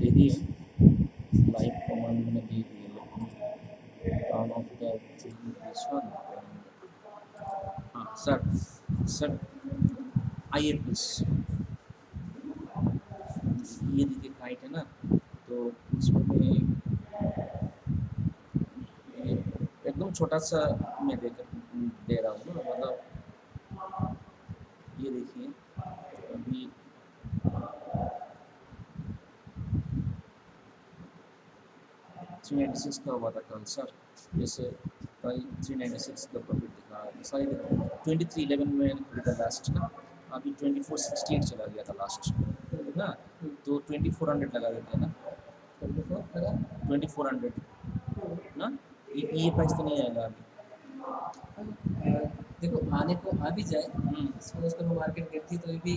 दे दी है, live command मैंने दे दी है। Turn off the this one. हाँ सर, सर आइए प्लीज। ये देखिए काइट है ना, तो इसमें मैं एकदम छोटा सा मैं दे रहा हूँ ना, मतलब ये देखिए अभी 396 का हुआ था कल सर, जैसे कल 396 का प्रॉफिट दिखा, सारी 2311 में खरीदा लास्ट ना, अभी 2468 चला गया था लास्ट ना, तो 2400 लगा देते हैं ना, 2400 ना, ये प्राइस तो नहीं आएगा अभी। देखो आने को आ भी जाए, सपोज करो मार्केट गिरती तो भी,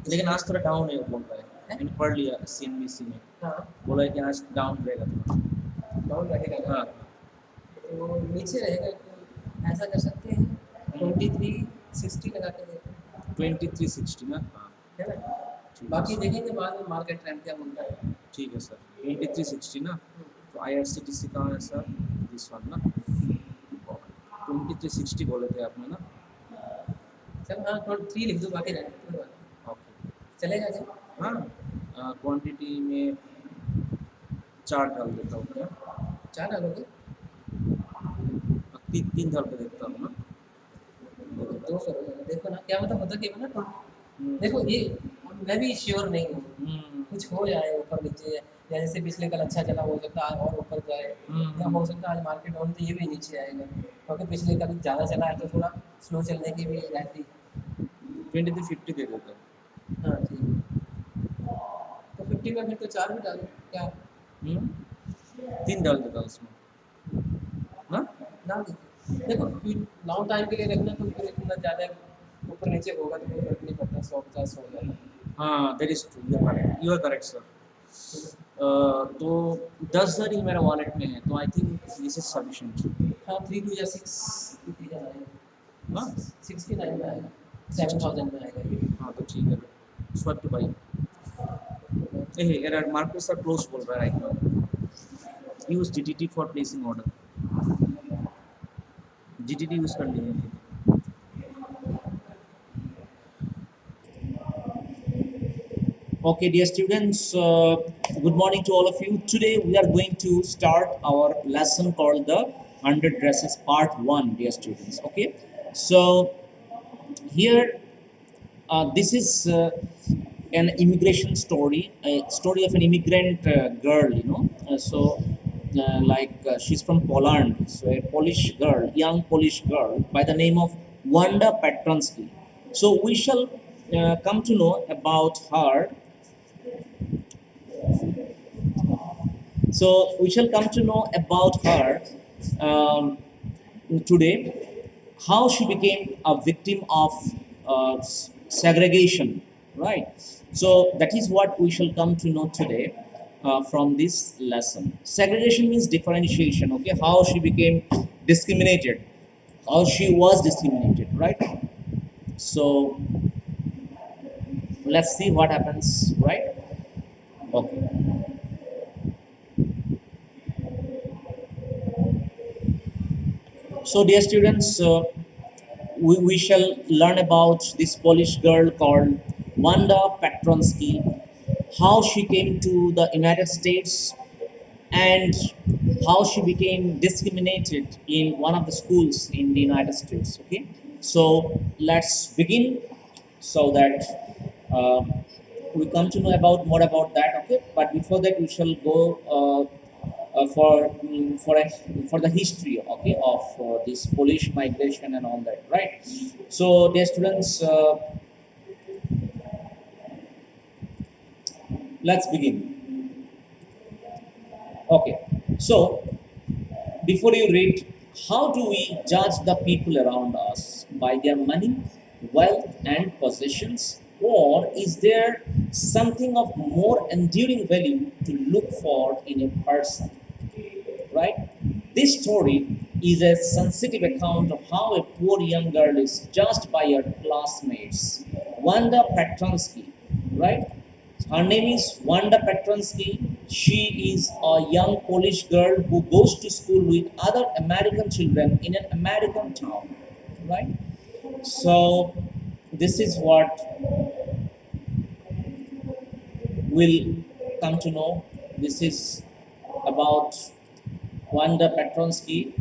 लेकिन आज थोड़ा डाउन है वो बोल रहा है, मैंने पढ़ लिया CNBC में। हाँ बोला है कि आज डाउन रहेगा थोड़ा, डाउन रहेगा। हाँ तो नीचे रहेगा तो ऐसा कर सकते हैं 2360 लगा के देखो, 2360 ना, हाँ है ना। ठीक बाकी है देखेंगे बाद में मार्केट ट्रेंड क्या बोलता है। ठीक है सर, 2360 ना, तो IRCTC कहाँ है सर, दिस वन ना, 2360 बोले थे आपने ना, चल हाँ 3 लिख दो, बाकी रहने दो, ओके चलेगा जी। हाँ, क्वांटिटी में 4 डाल देता हूँ क्या, 4 डालोगे, 3 डाल के देखता हूँ ना, 200 हो जाएगा। देखो ना क्या मतलब होता क्या ना, देखो ये मैं भी श्योर नहीं हूँ, कुछ हो जाए ऊपर नीचे, या जैसे पिछले कल अच्छा चला हो सकता है और ऊपर जाए, या हो सकता है आज मार्केट डाउन तो ये भी नीचे आएगा, क्योंकि पिछले कल ज़्यादा चला है तो थोड़ा स्लो चलने की भी रहती। 2350 दे देता हूँ। हाँ ठीक है, तो 50 में फिर तो 4 भी डालो क्या, 3 डाल देता हूँ उसमें ना, डाल दीजिए। देखो लॉन्ग टाइम के लिए रखना तो फिर इतना ज़्यादा ऊपर नीचे होगा तो कोई फर्क नहीं पड़ता, 100-50 हो जाएगा। हाँ that is true, you are correct sir. तो 10,000 ही मेरा वॉलेट में है, तो I think this is sufficient. हाँ 3 2 या 6 आएगा, हाँ 69 में आएगा, 7000 में आएगा ये। हाँ तो ठीक है, swap two by. Error market sir close बोल रहा है right now, use GTT for placing order, GTT use कर लीजिए। Okay, dear students, good morning to all of you. Today we are going to start our lesson called the 100 dresses part 1, dear students. Okay, so here this is an immigration story, a story of an immigrant girl, you know. She's from Poland, so a Polish girl, young Polish girl by the name of Wanda Petronsky. So we shall come to know about her. So we shall come to know about her today, how she became a victim of segregation, right? So that is what we shall come to know today from this lesson. Segregation means differentiation, okay? How she became discriminated, how she was discriminated, right? So let's see what happens, right? Okay. So dear students, we shall learn about this Polish girl called Wanda Petronsky, how she came to the United States, and how she became discriminated in one of the schools in the United States. Okay, so let's begin so that we come to know about more about that. Okay, but before that we shall go for the history, okay, of this Polish migration and all that, right? So dear students, let's begin. Okay, so before you read, how do we judge the people around us? By their money, wealth, and possessions? Or is there something of more enduring value to look for in a person? Right? This story is a sensitive account of how a poor young girl is judged by her classmates. Wanda Petronsky, right? Her name is Wanda Petronsky, She is a young Polish girl who goes to school with other American children in an American town, right? So this is what we'll come to know. This is about Wanda Petronsky.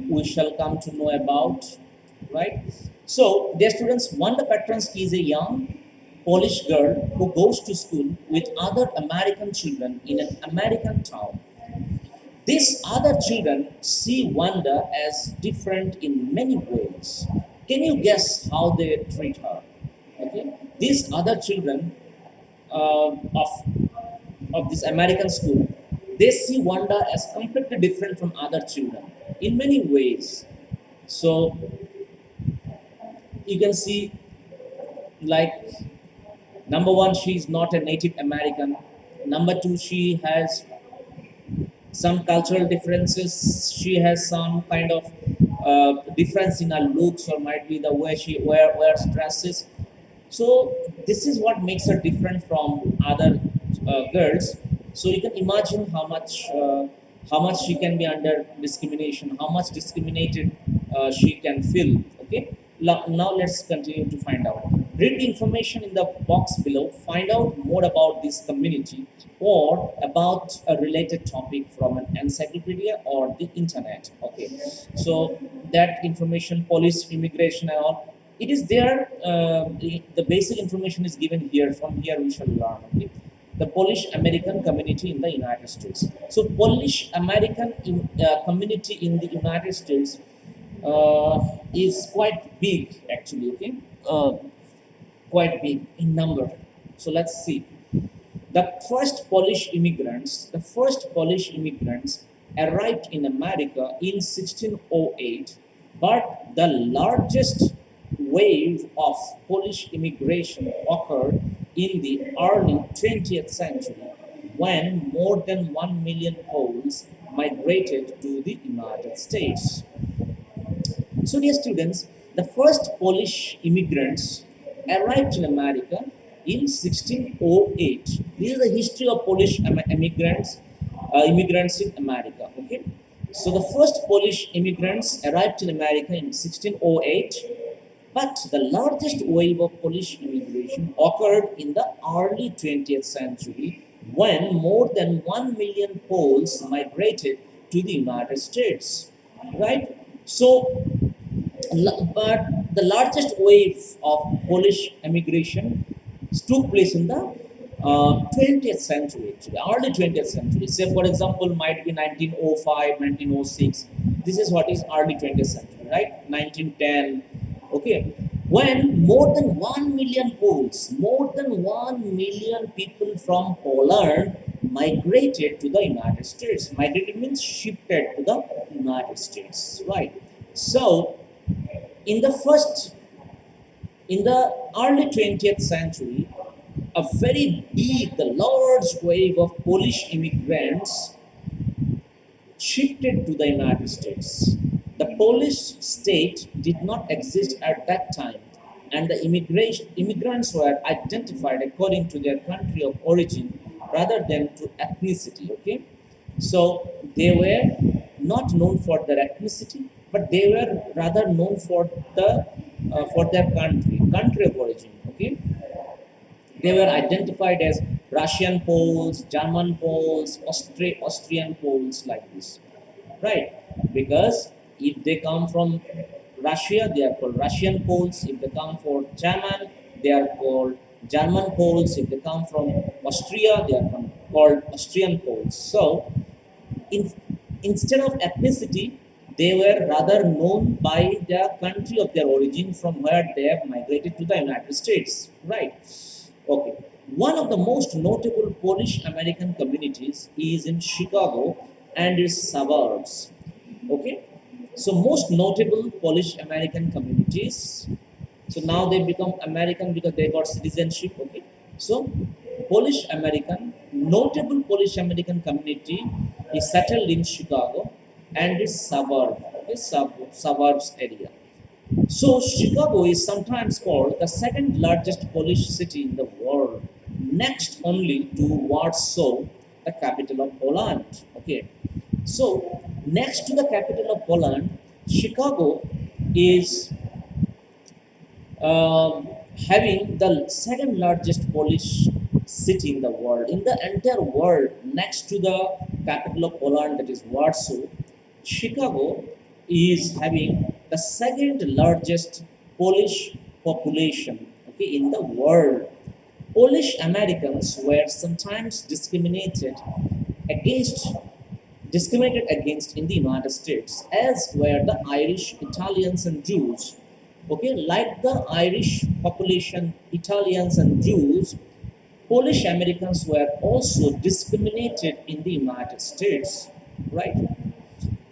We shall come to know about, right? So, dear students, Wanda Petronsky is a young Polish girl who goes to school with other American children in an American town. These other children see Wanda as different in many ways. Can you guess how they treat her? Okay, these other children of this American school, they see Wanda as completely different from other children in many ways. So you can see, like, number one, she is not a Native American. Number two, she has some cultural differences. She has some kind of difference in her looks, or might be the way she wears dresses. So this is what makes her different from other girls. So you can imagine how much she can be under discrimination, how much discriminated she can feel. Okay. Now let's continue to find out. Read the information in the box below. Find out more about this community or about a related topic from an encyclopedia or the internet. Okay. So that information, police, immigration, and all, it is there. The basic information is given here. From here we shall learn. Okay, the Polish American community in the United States. So Polish American community in the United States is quite big actually. Okay, quite big in number. So let's see. The first Polish immigrants arrived in America in 1608, but the largest wave of Polish immigration occurred in the early 20th century when more than 1 million Poles migrated to the United States. So, dear students, the first Polish immigrants arrived in America in 1608. This is the history of Polish immigrants in America. Okay, so the first Polish immigrants arrived in America in 1608, but the largest wave of Polish immigration occurred in the early 20th century when more than 1 million Poles migrated to the United States. Right? So, but the largest wave of Polish immigration took place in the 20th century, actually, early 20th century. Say, for example, might be 1905, 1906. This is what is early 20th century, right? 1910. Okay. When more than 1 million Poles, more than 1 million people from Poland migrated to the United States. Migrated means shifted to the United States, right? So, in the first in the early 20th century, a very big, the large wave of Polish immigrants shifted to the United States. The Polish state did not exist at that time, and the immigrants were identified according to their country of origin rather than to ethnicity. Okay, so they were not known for their ethnicity, but they were rather known for their country of origin. Okay, they were identified as Russian Poles, German Poles, Austrian Poles, like this, right? Because if they come from Russia, they are called Russian Poles. If they come from German, they are called German Poles. If they come from Austria, they are called Austrian Poles. So, in, instead of ethnicity, they were rather known by the country of their origin from where they have migrated to the United States, right? Okay. One of the most notable Polish American communities is in Chicago and its suburbs. Okay. So most notable Polish American communities. So now they become American because they got citizenship. Okay. So notable Polish American community is settled in Chicago and its suburbs area. So Chicago is sometimes called the second largest Polish city in the world, next only to Warsaw, the capital of Poland. Okay, so next to the capital of Poland, Chicago is um, having the second largest Polish city in the world. In the entire world, next to the capital of Poland, that is Warsaw, Chicago is having the second largest Polish population, okay, in the world. Polish Americans were sometimes against discriminated against in the United States, as were the Irish, Italians, and Jews. Okay, like the Irish population, Italians, and Jews, Polish Americans were also discriminated in the United States, right?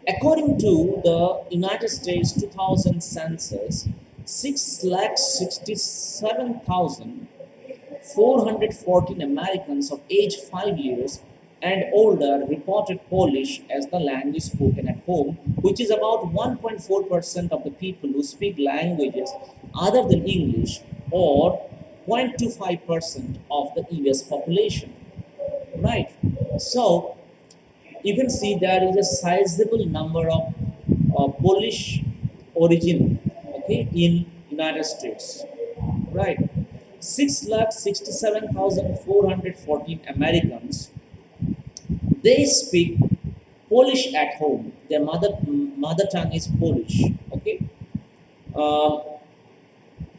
According to the United States 2000 census, 6,67,414 Americans of age 5 years and older reported Polish as the language spoken at home, which is about 1.4% of the people who speak languages other than English, or 0.25% of the US population. Right. So you can see there is a sizable number of Polish origin, okay, in United States, right? 6,67,414 Americans, they speak Polish at home. Their mother tongue is Polish, okay. Uh,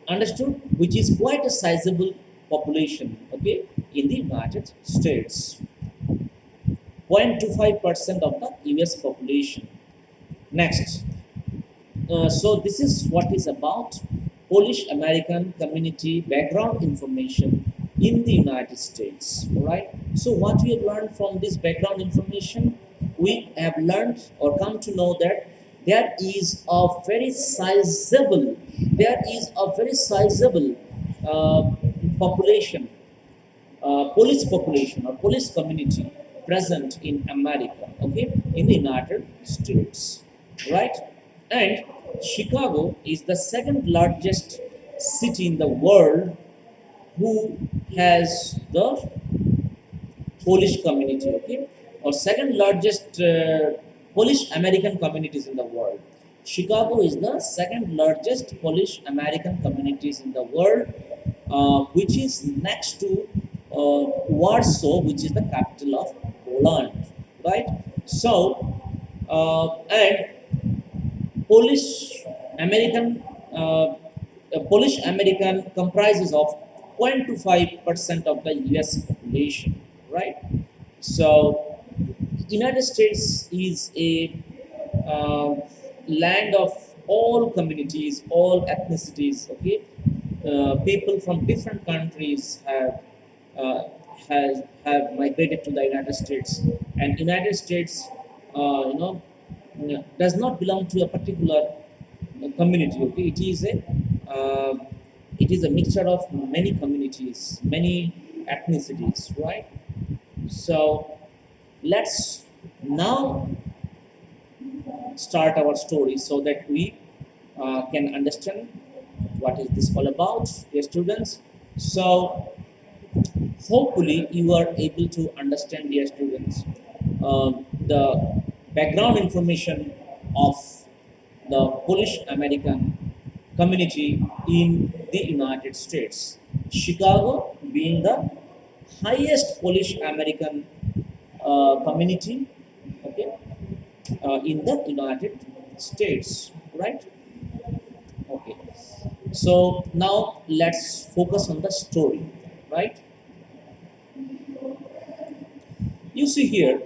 Understood? Which is quite a sizable population, okay, in the United States. 0.25% of the US population. Next, so this is what is about Polish American community background information in the United States. All right. So what we have learned from this background information, we have learned or come to know that there is a very sizable, uh, population, police population or police community present in America, okay, in the United States, right? And Chicago is the second largest city in the world who has the Polish community, okay, or second largest Polish American communities in the world. Chicago is the second largest Polish American communities in the world, which is next to Warsaw, which is the capital of Poland, right? So, and Polish American, Polish American comprises of 0.25% of the U.S. population, right? So, United States is a uh, land of all communities, all ethnicities. Okay, people from different countries uh, have migrated to the United States, and United States, does not belong to a particular community. Okay, uh, it is a mixture of many communities, many ethnicities, right? So let's now start our story so that we can understand what is this all about, dear students. So hopefully you are able to understand, dear students, the background information of the Polish American community in the United States. Chicago being the highest Polish American community, okay, in the United States, right? Okay. So now let's focus on the story, right? You see here,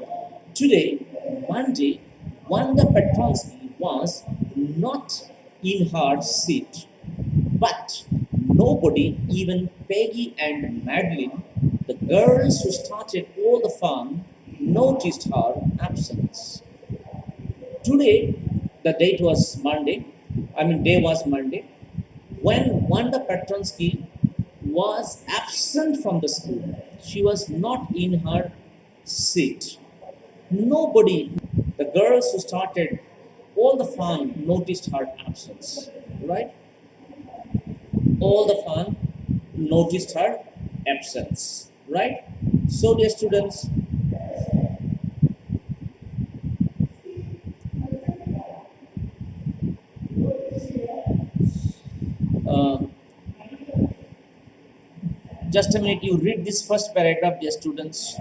today, Monday, Wanda Petronsky was not in her seat, but nobody, even Peggy and Madeline, the girls who started all the fun, noticed her absence. Today, the date was Monday, day was Monday, when Wanda Petronsky was absent from the school. She was not in her seat. Nobody, the girls who started all the fun, noticed her absence, right? All the fun noticed her absence. right? So, dear students, uh, just a minute, you read this first paragraph, dear students.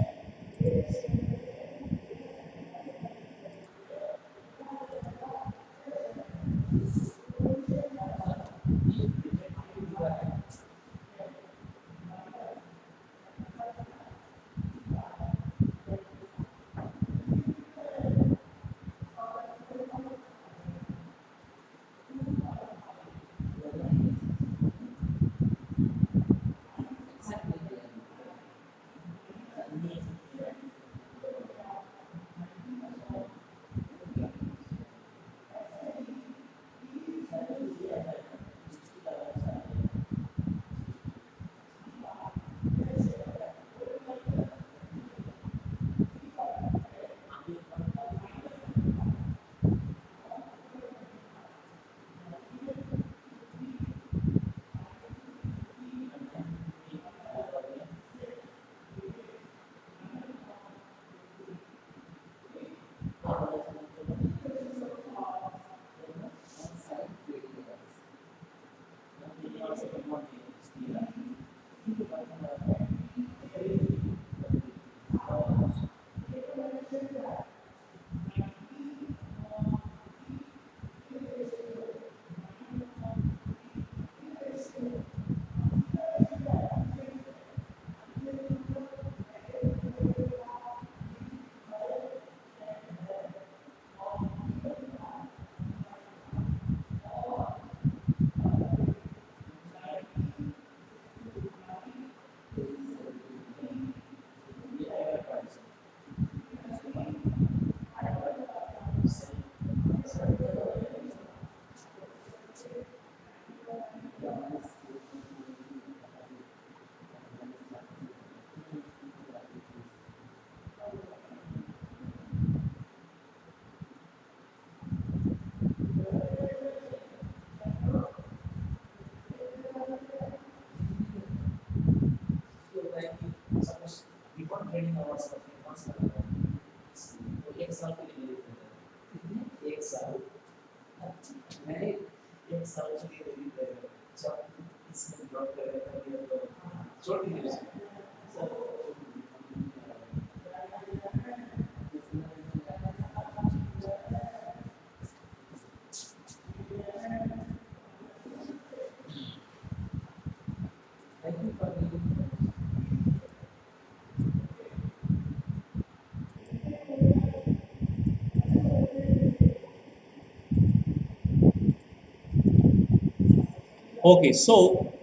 Okay, so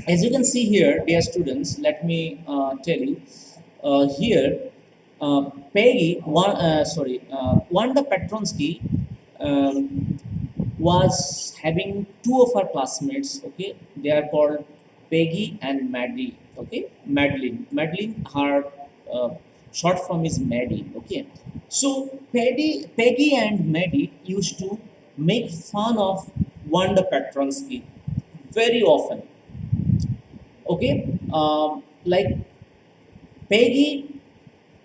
as you can see here, dear students, let me tell you here, Wanda Petronsky um, was having two of her classmates. Okay, they are called Peggy and Maddie. Okay, Madeline, her uh, short form is Maddie. Okay, so Peggy and Maddie used to make fun of Wanda Petronsky very often. Okay, like Peggy,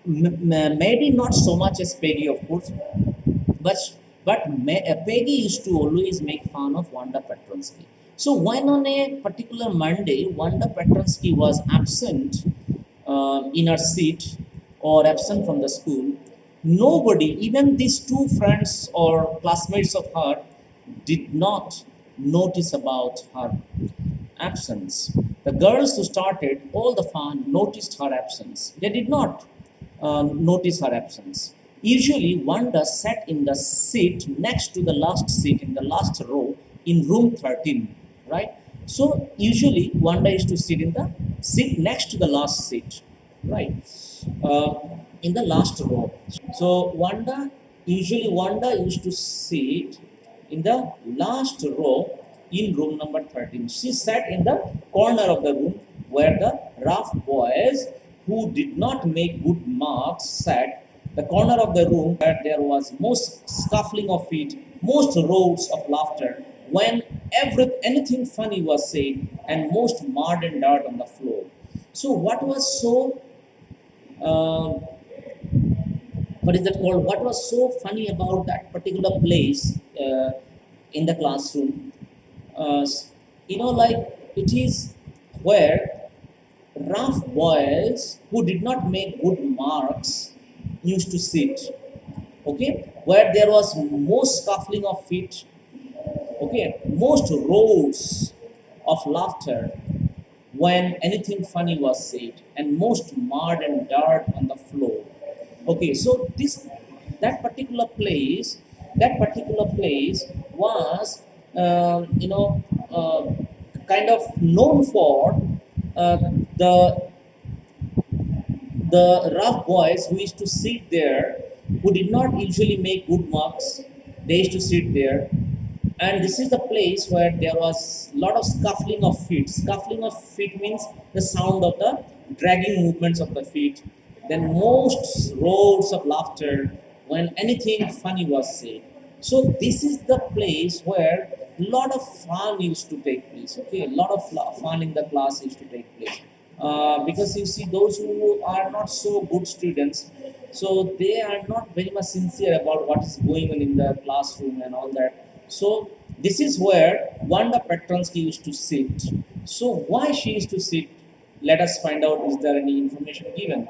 maybe not so much as Peggy, of course, but Peggy used to always make fun of Wanda Petronsky. So when on a particular Monday, Wanda Petronsky was absent in her seat or absent from the school, nobody, even these two friends or classmates of her, did not notice about her absence. The girls who started all the fun noticed her absence. They did not notice her absence. Usually, Wanda sat in the seat next to the last seat in the last row in room 13, right? So, usually, Wanda used to sit in the seat next to the last seat, right? Uh, in the last row. So Wanda used to sit in the last row in room number 13. She sat in the corner of the room where the rough boys who did not make good marks sat. The corner of the room where there was most scuffling of feet, most roars of laughter when anything funny was said, and most mud and dirt on the floor. So what was so uh, what is that called? What was so funny about that particular place in the classroom? Uh, like it is where rough boys who did not make good marks used to sit. Okay, where there was most scuffling of feet. Okay, most roars of laughter when anything funny was said, and most mud and dirt on the floor. Okay, so that particular place was, uh, kind of known for uh, the rough boys who used to sit there, who did not usually make good marks. They used to sit there, and this is the place where there was a lot of scuffling of feet. Scuffling of feet means the sound of the dragging movements of the feet. Then most roars of laughter when anything funny was said. So this is the place where a lot of fun used to take place. Okay, a lot of fun in the class used to take place. Because you see, those who are not so good students, so they are not very much sincere about what is going on in the classroom and all that. So this is where Wanda Petronsky used to sit. So why she used to sit? Let us find out. Is there any information given?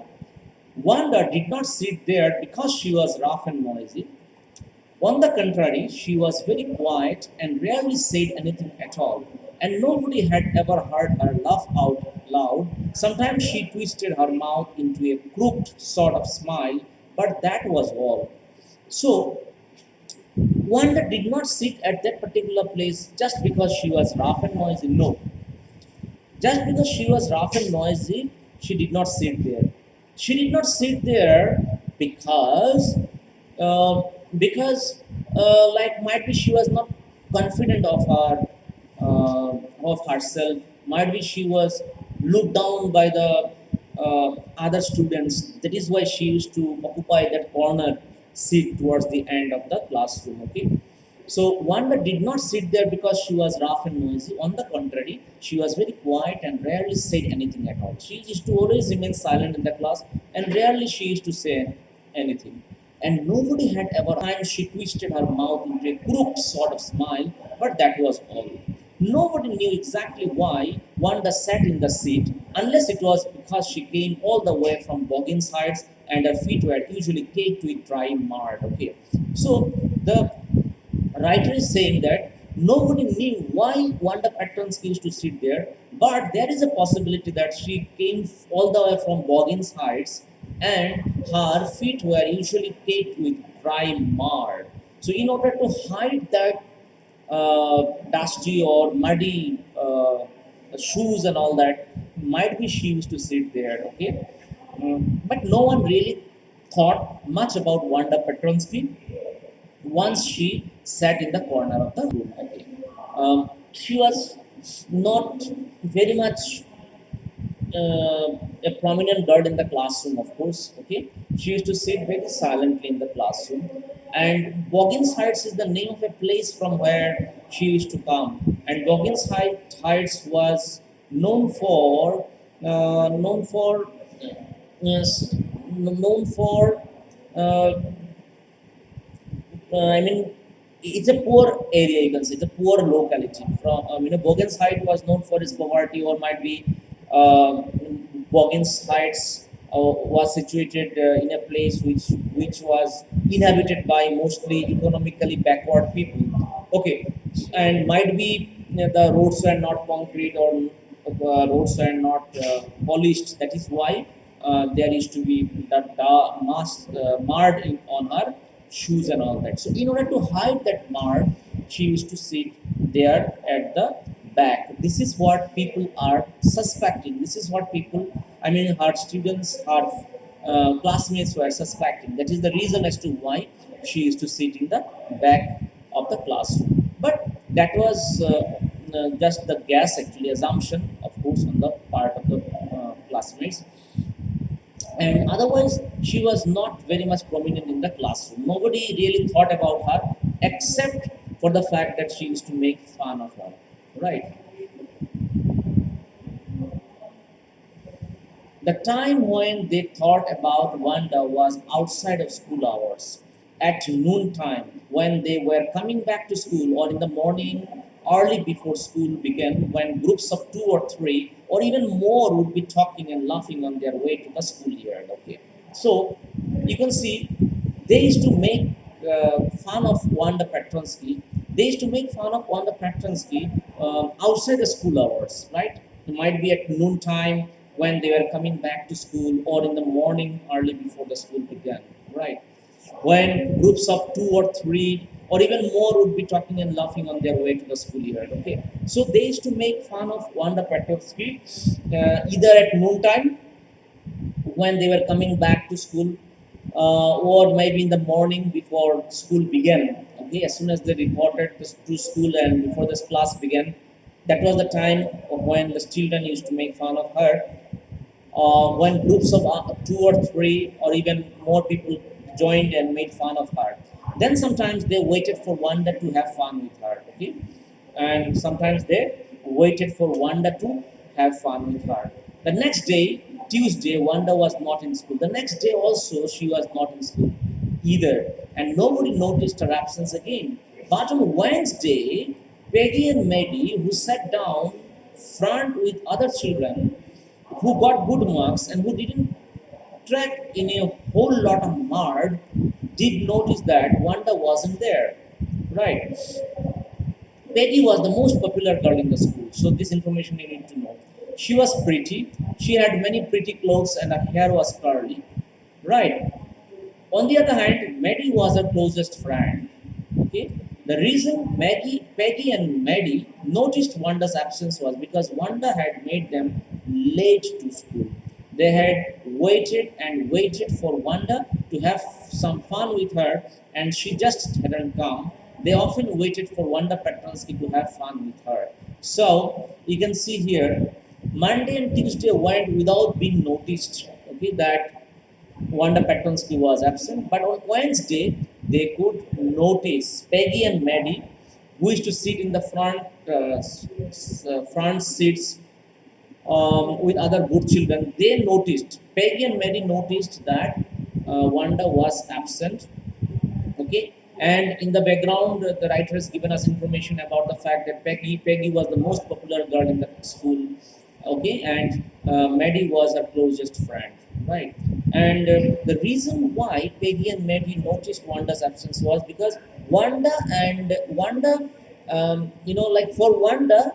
Wanda did not sit there because she was rough and noisy. On the contrary, she was very quiet and rarely said anything at all, and nobody had ever heard her laugh out loud. Sometimes she twisted her mouth into a crooked sort of smile, but that was all. So, Wanda did not sit at that particular place just because she was rough and noisy. No, just because she was rough and noisy, she did not sit there. She did not sit there because, uh, like, might be she was not confident of herself. Might be she was looked down by the other students. That is why she used to occupy that corner seat towards the end of the classroom. Okay, so Wanda did not sit there because she was rough and noisy. On the contrary, she was very quiet and rarely said anything at all. She used to always remain silent in the class, and rarely she used to say anything. And nobody had ever time she twisted her mouth into a crooked sort of smile, but that was all. Nobody knew exactly why Wanda sat in the seat, unless it was because she came all the way from Boggins Heights and her feet were usually caked with dry mud. Okay, so the writer is saying that nobody knew why Wanda Patronsky used to sit there, but there is a possibility that she came all the way from Boggins Heights and her feet were usually caked with dry mud. So, in order to hide that dusty or muddy shoes and all that, might be she used to sit there. Okay, but no one really thought much about Wanda Petronsky once she sat in the corner of the room. Okay. She was not very much a prominent girl in the classroom, of course. Okay, she used to sit very silently in the classroom. And Boggins Heights is the name of a place from where she used to come. And Heights was known for yes, known for uh, I mean, it's a poor area. You can say it's a poor locality. From Boggins Height was known for its poverty, or might be uh, Boggins Heights was situated in a place which was inhabited by mostly economically backward people. Okay, and might be the roads were not concrete, or roads were not polished. That is why there used to be that mud on her shoes and all that. So in order to hide that mud, she used to sit there at the back. This is what people are suspecting. This is what people, her students, her classmates were suspecting. That is the reason as to why she used to sit in the back of the classroom. But that was just the guess, actually, assumption, of course, on the part of the classmates. And otherwise, she was not very much prominent in the classroom. Nobody really thought about her except for the fact that she used to make fun of her, right? The time when they thought about Wanda was outside of school hours, at noontime, when they were coming back to school, or in the morning, early before school began, when groups of two or three, or even more, would be talking and laughing on their way to the schoolyard. Okay, so you can see they used to make fun of Wanda Petronsky. They used to make fun of Wanda Petronsky outside the school hours, right? It might be at noontime when they were coming back to school, or in the morning early before the school began, right? When groups of two or three or even more would be talking and laughing on their way to the schoolyard. Okay, so they used to make fun of Wanda Petronsky either at noontime when they were coming back to school, or maybe in the morning before school began. Okay, as soon as they reported to school and before this class began, that was the time of when the children used to make fun of her. When groups of two or three or even more people joined and made fun of her. Then sometimes they waited for Wanda to have fun with her. Okay, and sometimes they waited for Wanda to have fun with her. The next day, Tuesday, Wanda was not in school. The next day also, she was not in school either, and nobody noticed her absence again. But on Wednesday, Peggy and Maddie, who sat down front with other children, who got good marks and who didn't track in a whole lot of mud, did notice that Wanda wasn't there. Right. Peggy was the most popular girl in the school, so this information you need to know. She was pretty, she had many pretty clothes, and her hair was curly. Right. On the other hand, Maddie was her closest friend. Okay. The reason Peggy and Maddie noticed Wanda's absence was because Wanda had made them late to school. They had waited and waited for Wanda to have some fun with her, and she just hadn't come. They often waited for Wanda Petronsky to have fun with her. So you can see here, Monday and Tuesday went without being noticed. Okay, that Wanda Petronsky was absent, but on Wednesday they could notice Peggy and Maddie, who used to sit in the front seats with other good children. They noticed, Peggy and Maddie noticed that Wanda was absent. Okay, and in the background, the writer has given us information about the fact that Peggy was the most popular girl in the school. Okay, and Maddie was her closest friend, right? And the reason why Peggy and Maddie noticed Wanda's absence was because Wanda, like for Wanda,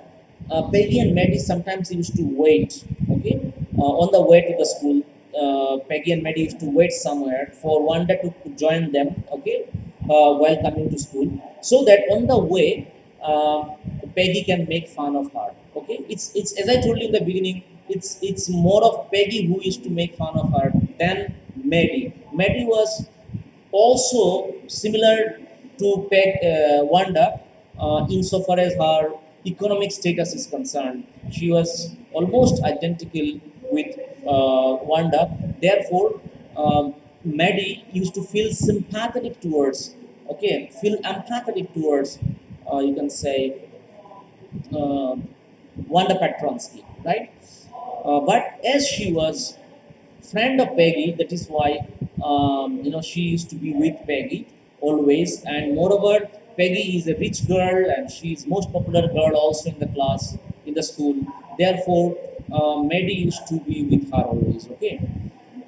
Peggy and Maddie sometimes used to wait. Okay, on the way to the school, Peggy and Maddie used to wait somewhere for Wanda to join them. Okay, while coming to school, so that on the way, Peggy can make fun of her. Okay, it's as I told you in the beginning, it's more of Peggy who used to make fun of her than Maddie. Maddie was also similar to Wanda insofar as her economic status is concerned. She was almost identical with Wanda. Therefore, Maddie used to feel sympathetic towards, okay, feel empathetic towards, you can say, uh, Wanda Petronsky, right? But as she was friend of Peggy, that is why she used to be with Peggy always. And moreover, Peggy is a rich girl and she is most popular girl also in the class in the school. Therefore, Maddie used to be with her always. Okay,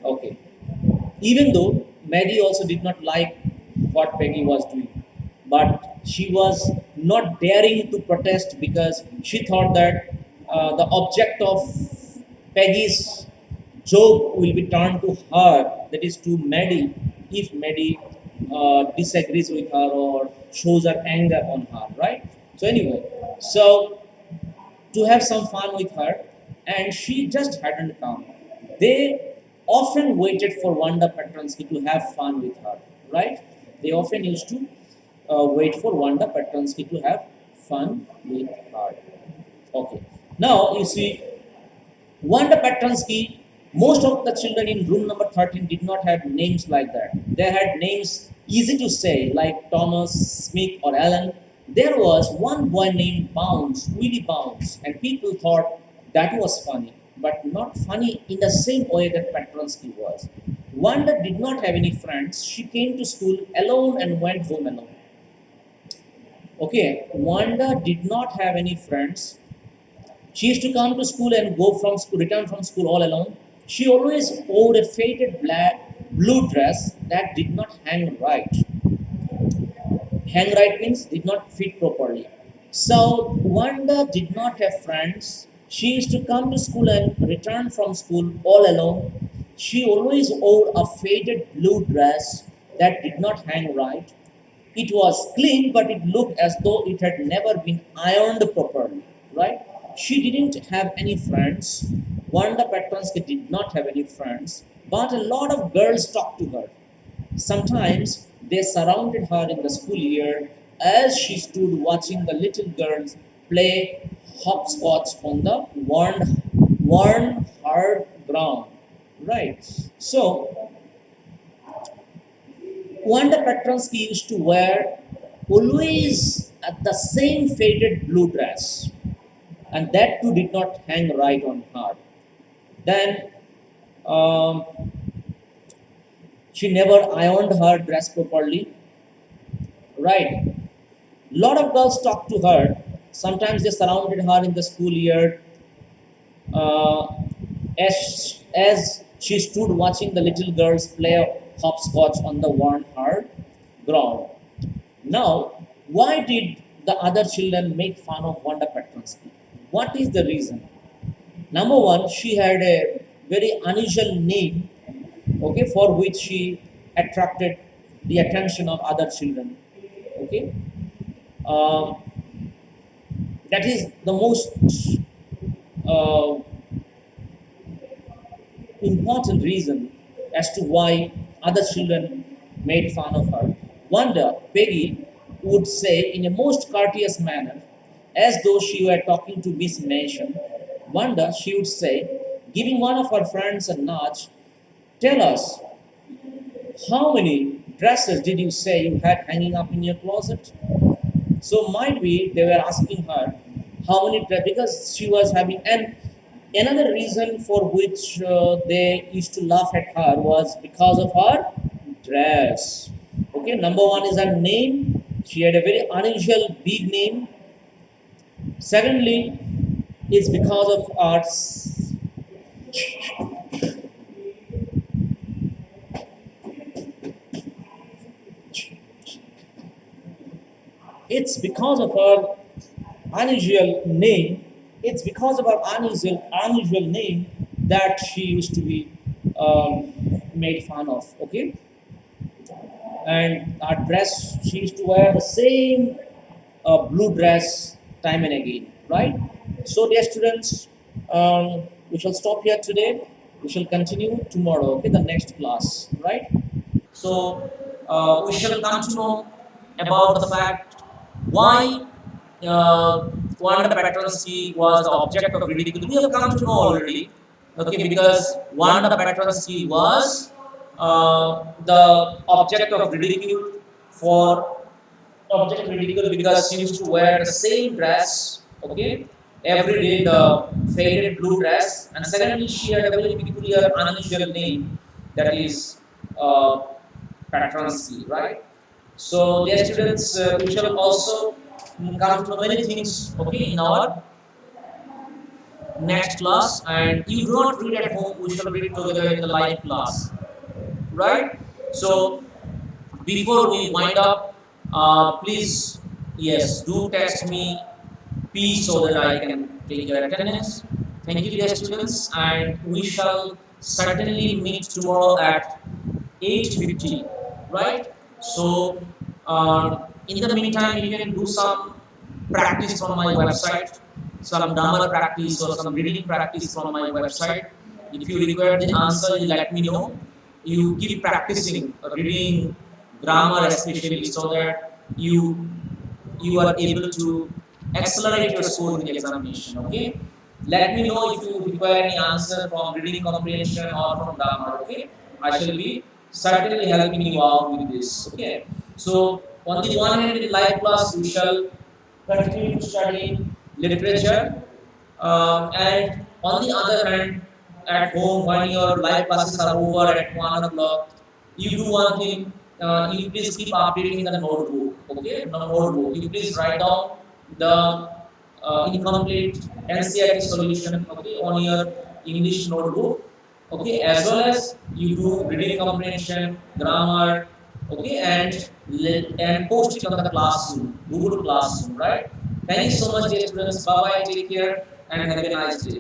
okay. Even though Maddie also did not like what Peggy was doing, but she was not daring to protest because she thought that the object of Peggy's joke will be turned to her, that is to Maddie, if Maddie disagrees with her or shows her anger on her, right? So, anyway, so to have some fun with her, and she just hadn't come. They often waited for Wanda Petronsky to have fun with her, right? They often used to wait for Wanda Petronsky to have fun with her. Okay. Now you see, Wanda Petronsky, most of the children in room number 13 did not have names like that. They had names easy to say, like Thomas, Smith, or Alan. There was one boy named Bounce, Willie Bounce, and people thought that was funny. but not funny in the same way that Petronsky was. Wanda did not have any friends. She came to school alone and went home alone. Okay, Wanda did not have any friends. She used to come to school and go from school, return from school all alone. She always wore a faded blue dress that did not hang right. Hang right means did not fit properly. So Wanda did not have friends. She used to come to school and return from school all alone. She always wore a faded blue dress that did not hang right. It was clean, but it looked as though it had never been ironed properly, right? She didn't have any friends. Wanda Petronsky did not have any friends, but a lot of girls talked to her. Sometimes they surrounded her in the school year as she stood watching the little girls play hopscotch on the worn hard ground. Right. So Wanda Petronsky used to wear always the same faded blue dress, and that too did not hang right on her. Then um, she never ironed her dress properly. Right. Lot of girls talked to her. Sometimes they surrounded her in the school year uh, as she stood watching the little girls play hopscotch on the worn hard ground. Now, why did the other children make fun of Wanda Petronsky? What is the reason? Number one, she had a very unusual name, okay, for which she attracted the attention of other children. Okay, um, that is the most uh, important reason as to why other children made fun of her. Wonder, Peggy would say in a most courteous manner, as though she were talking to Miss Nation. Wonder, she would say, giving one of her friends a nudge, tell us, how many dresses did you say you had hanging up in your closet? So might be they were asking her how many because she was having and another reason for which they used to laugh at her was because of her dress. Okay, number one is her name. She had a very unusual big name. Secondly, it's because of arts. It's because of her unusual name. It's because of her unusual name that she used to be made fun of. Okay, and her dress, she used to wear the same blue dress time and again. Right. So, dear students, we shall stop here today. We shall continue tomorrow. Okay, the next class. Right. So we shall come to know about the fact why Wanda Petronsky was the object of ridicule. We have come to know already, okay, because Wanda Petronsky was the object of ridicule for object of ridicule because she used to wear the same dress, okay, every day the faded blue dress, and secondly she had a very peculiar, unusual name that is uh, Petronsky, right? So, dear students, we shall also come to know many things, okay, in our next class. And you do not read at home, we shall read together in the live class, right? So, before we wind up, please, yes, do text me P so that I can take your attendance. Thank you, dear students, and we shall certainly meet tomorrow at 8:50, right? So, in the meantime, you can do some practice from my website, some grammar practice or some reading practice from my website. If you require the answer, you let me know. You keep practicing reading, grammar especially, so that you are able to accelerate your score in the examination. Okay. Let me know if you require any answer from reading comprehension or from grammar. Okay. I shall be certainly helping you out with this. Okay. So on the one hand, in live class, we shall continue to study literature and On the other hand, at home when your live classes are over at 1 o'clock, you do one thing. You please keep updating the notebook. Okay, no notebook. You please write down the incomplete NCRT solution. Okay, on your English notebook. Okay, as well as you do reading comprehension, grammar. Okay, and post it on the classroom, Google Classroom. Right. Thank you so much, dear students. Bye bye. Take care and have a nice day.